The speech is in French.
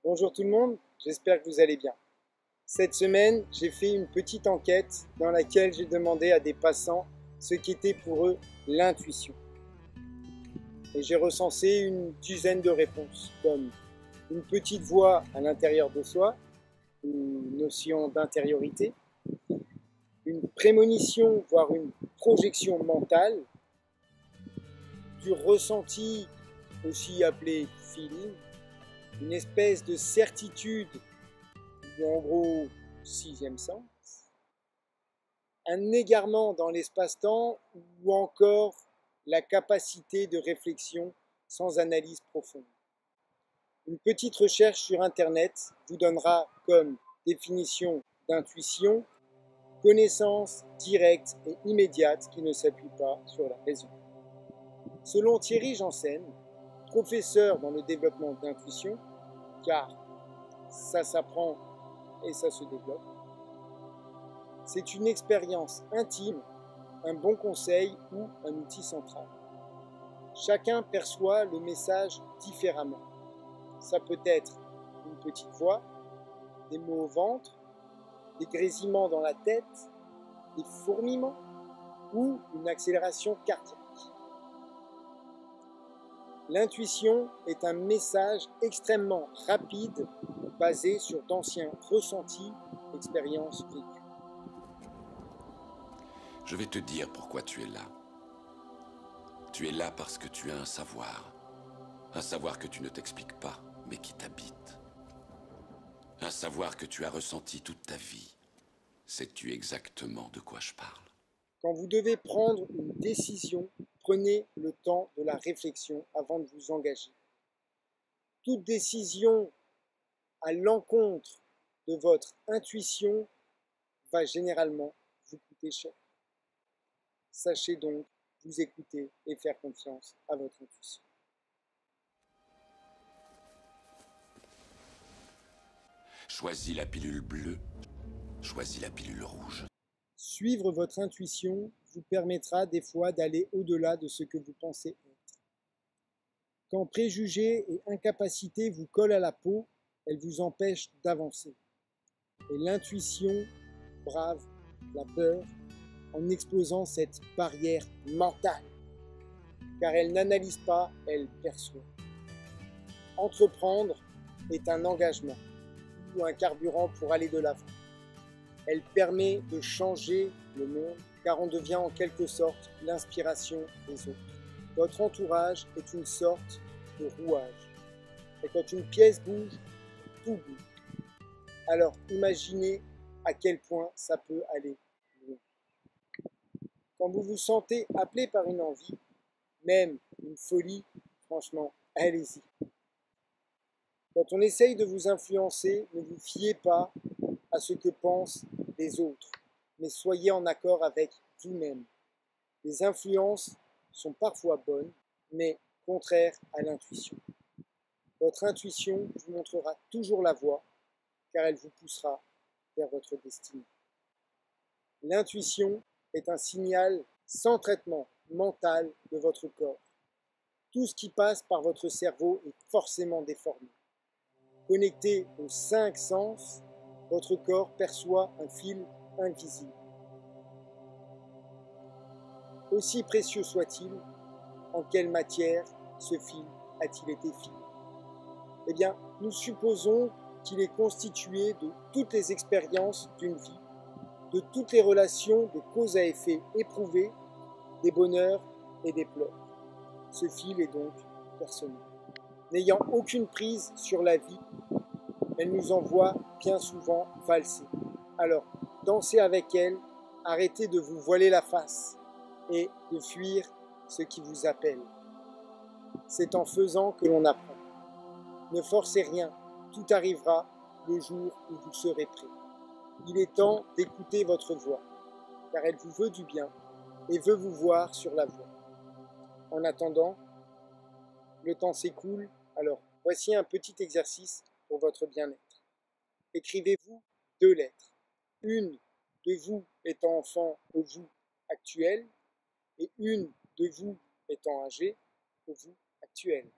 Bonjour tout le monde, j'espère que vous allez bien. Cette semaine, j'ai fait une petite enquête dans laquelle j'ai demandé à des passants ce qu'était pour eux l'intuition. Et j'ai recensé une dizaine de réponses, comme une petite voix à l'intérieur de soi, une notion d'intériorité, une prémonition, voire une projection mentale, du ressenti, aussi appelé feeling, une espèce de certitude, ou en gros sixième sens, un égarement dans l'espace-temps ou encore la capacité de réflexion sans analyse profonde. Une petite recherche sur Internet vous donnera comme définition d'intuition connaissance directe et immédiate qui ne s'appuie pas sur la raison. Selon Thierry Janssen, professeur dans le développement d'intuition, car ça s'apprend et ça se développe, c'est une expérience intime, un bon conseil ou un outil central. Chacun perçoit le message différemment. Ça peut être une petite voix, des maux au ventre, des grésillements dans la tête, des fourmillements ou une accélération cardiaque. L'intuition est un message extrêmement rapide basé sur d'anciens ressentis, expériences vécues. Je vais te dire pourquoi tu es là. Tu es là parce que tu as un savoir que tu ne t'expliques pas, mais qui t'habite. Un savoir que tu as ressenti toute ta vie. Sais-tu exactement de quoi je parle? Quand vous devez prendre une décision, prenez le temps de la réflexion avant de vous engager. Toute décision à l'encontre de votre intuition va généralement vous coûter cher. Sachez donc vous écouter et faire confiance à votre intuition. Choisis la pilule bleue, choisis la pilule rouge. Suivre votre intuition vous permettra des fois d'aller au-delà de ce que vous pensez être. Quand préjugés et incapacités vous collent à la peau, elles vous empêchent d'avancer. Et l'intuition brave la peur en exposant cette barrière mentale, car elle n'analyse pas, elle perçoit. Entreprendre est un engagement ou un carburant pour aller de l'avant. Elle permet de changer le monde, car on devient en quelque sorte l'inspiration des autres. Votre entourage est une sorte de rouage. Et quand une pièce bouge, tout bouge. Alors imaginez à quel point ça peut aller loin. Quand vous vous sentez appelé par une envie, même une folie, franchement, allez-y. Quand on essaye de vous influencer, ne vous fiez pas à ce que pensent les autres, mais soyez en accord avec vous-même. Les influences sont parfois bonnes, mais contraires à l'intuition. Votre intuition vous montrera toujours la voie, car elle vous poussera vers votre destinée. L'intuition est un signal sans traitement mental de votre corps. Tout ce qui passe par votre cerveau est forcément déformé. Connecté aux 5 sens, votre corps perçoit un fil invisible. Aussi précieux soit-il, en quelle matière ce fil a-t-il été filé? Eh bien, nous supposons qu'il est constitué de toutes les expériences d'une vie, de toutes les relations de cause à effet éprouvées, des bonheurs et des pleurs. Ce fil est donc personnel. N'ayant aucune prise sur la vie, elle nous envoie bien souvent valser. Alors, dansez avec elle, arrêtez de vous voiler la face et de fuir ce qui vous appelle. C'est en faisant que l'on apprend. Ne forcez rien, tout arrivera le jour où vous serez prêt. Il est temps d'écouter votre voix, car elle vous veut du bien et veut vous voir sur la voie. En attendant, le temps s'écoule, alors voici un petit exercice pour votre bien-être. Écrivez-vous 2 lettres, une de vous étant enfant au vous actuel et une de vous étant âgé au vous actuel.